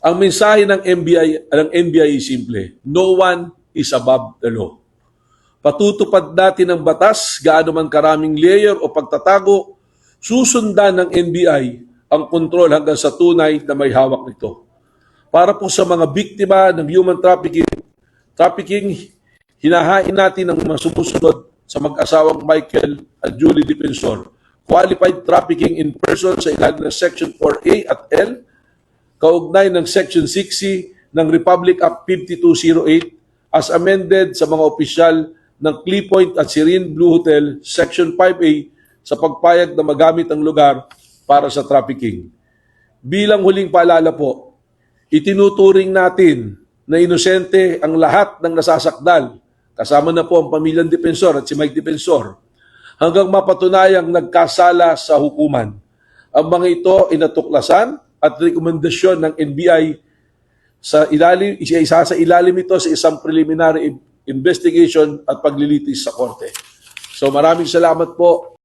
Ang mensahe ng NBI ay simple. No one is above the law. Patutupad natin ang batas, gaano man karaming layer o pagtatago, susundan ng NBI ang kontrol hanggang sa tunay na may hawak nito. Para po sa mga biktima ng human trafficking, hinahain natin ang mga sumusunod sa mag-asawang Michael at Julie Defensor. Qualified trafficking in person sa ilalim ng Section 4A at L, kaugnay ng Section 6C ng Republic Act 5208 as amended sa mga opisyal ng Clee Point at Serene Blue Hotel, Section 5A sa pagpayag na magamit ang lugar para sa trafficking. Bilang huling paalala po, itinuturing natin na inosente ang lahat ng nasasakdal, kasama na po ang pamilyang Defensor at si Mike Defensor, hanggang mapatunayang nagkasala sa hukuman. Ang mga ito ay natuklasan at rekomendasyon ng NBI sa ilalim ito sa isang preliminary investigation at paglilitis sa korte. So maraming salamat po.